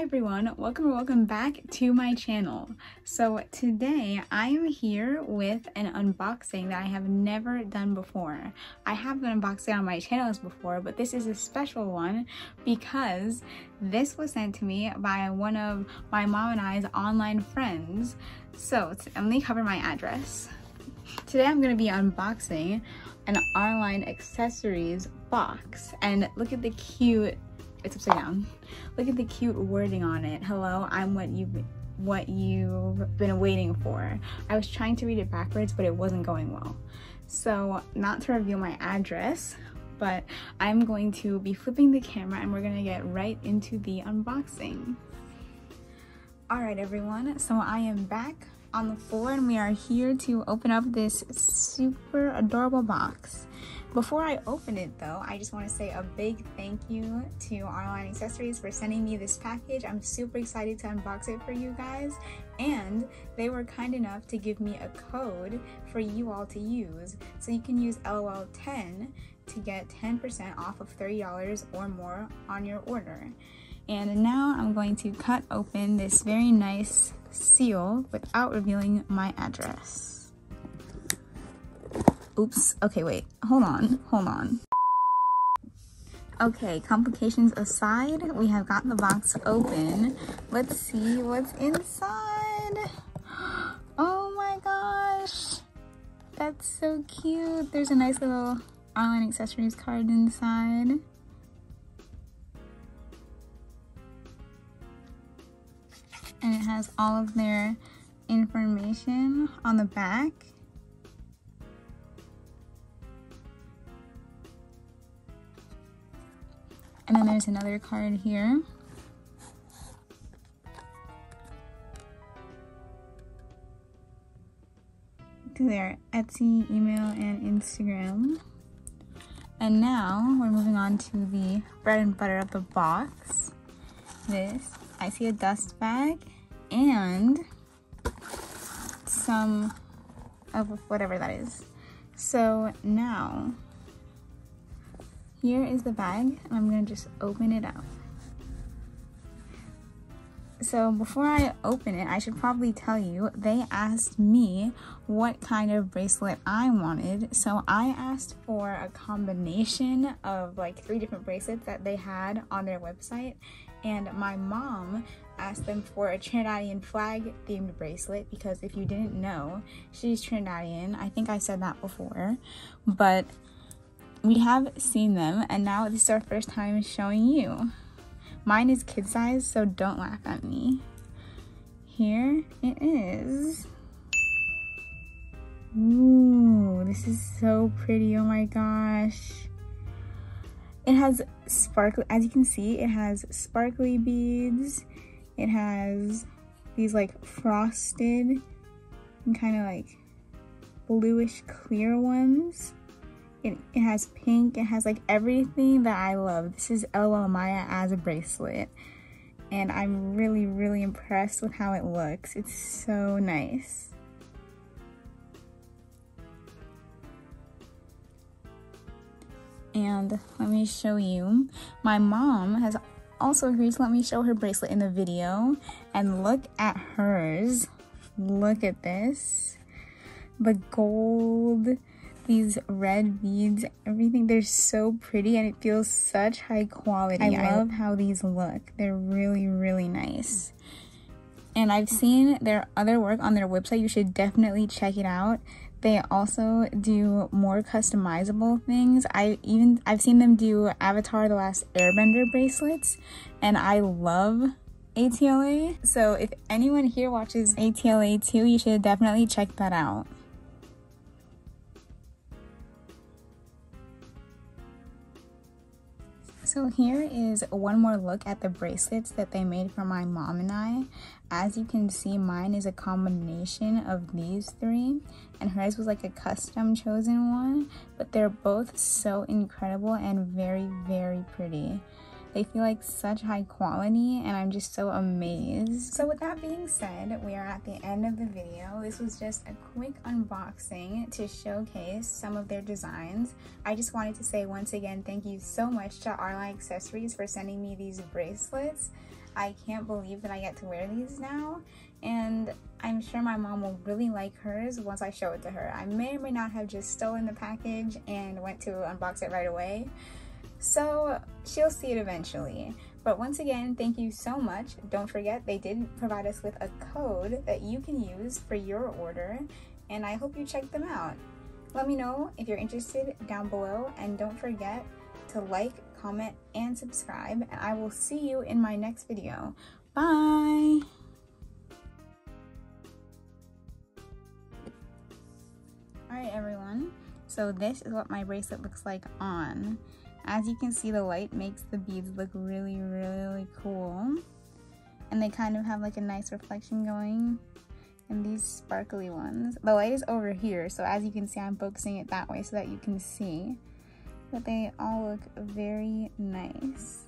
everyone, welcome back to my channel. So today I am here with an unboxing that I have never done before. I have done unboxing on my channels before, but this is a special one because this was sent to me by one of my mom and I's online friends. So let me cover my address. Today I'm going to be unboxing an Arline accessories box, and look at the cute, it's upside down. Look at the cute wording on it. Hello, I'm what you've been waiting for. I was trying to read it backwards, but it wasn't going well. So not to reveal my address, but I'm going to be flipping the camera and we're gonna get right into the unboxing. All right, everyone, so I am back on the floor and we are here to open up this super adorable box. Before I open it though, I just want to say a big thank you to Arline Accessories for sending me this package. I'm super excited to unbox it for you guys, and they were kind enough to give me a code for you all to use. So you can use LOL10 to get 10% off of $30 or more on your order. And now I'm going to cut open this very nice seal without revealing my address. Oops, okay, wait, hold on. Okay, complications aside, we have got the box open. Let's see what's inside. Oh my gosh, that's so cute. There's a nice little Arline Accessories card inside. And it has all of their information on the back. And then there's another card here. To their Etsy, email, and Instagram. And now we're moving on to the bread and butter of the box. I see a dust bag and some of whatever that is. So now, here is the bag, and I'm gonna just open it out. So before I open it, I should probably tell you, they asked me what kind of bracelet I wanted. So I asked for a combination of like 3 different bracelets that they had on their website. And my mom asked them for a Trinidadian flag themed bracelet because if you didn't know, she's Trinidadian. I think I said that before, but we have seen them and now this is our first time showing you. Mine is kid size, so don't laugh at me. Here it is. Ooh, this is so pretty, oh my gosh. It has sparkly, as you can see, it has sparkly beads. It has these like frosted and kind of like bluish clear ones. It has pink, it has like everything that I love. This is LOL Maya as a bracelet. And I'm really impressed with how it looks. It's so nice. And let me show you. My mom has also agreed to let me show her bracelet in the video. And look at hers. Look at this. The gold, these red beads, everything. They're so pretty and it feels such high quality. I love how these look. They're really nice. And I've seen their other work on their website. You should definitely check it out. They also do more customizable things. I've seen them do Avatar: The Last Airbender bracelets, and I love ATLA. So if anyone here watches ATLA too, you should definitely check that out. So here is one more look at the bracelets that they made for my mom and I. As you can see, mine is a combination of these 3, and hers was like a custom chosen one, but they're both so incredible and very pretty. They feel like such high quality and I'm just so amazed. So with that being said, we are at the end of the video. This was just a quick unboxing to showcase some of their designs. I just wanted to say once again, thank you so much to Arline Accessories for sending me these bracelets. I can't believe that I get to wear these now, and I'm sure my mom will really like hers once I show it to her. I may or may not have just stolen the package and went to unbox it right away, so she'll see it eventually. But once again, thank you so much. Don't forget, they did provide us with a code that you can use for your order, and I hope you check them out. Let me know if you're interested down below, and don't forget to like, comment, and subscribe, and I will see you in my next video. Bye! Alright everyone, so this is what my bracelet looks like on. As you can see, the light makes the beads look really, really cool. And they kind of have like a nice reflection going. And these sparkly ones. The light is over here, so as you can see, I'm focusing it that way so that you can see. But they all look very nice.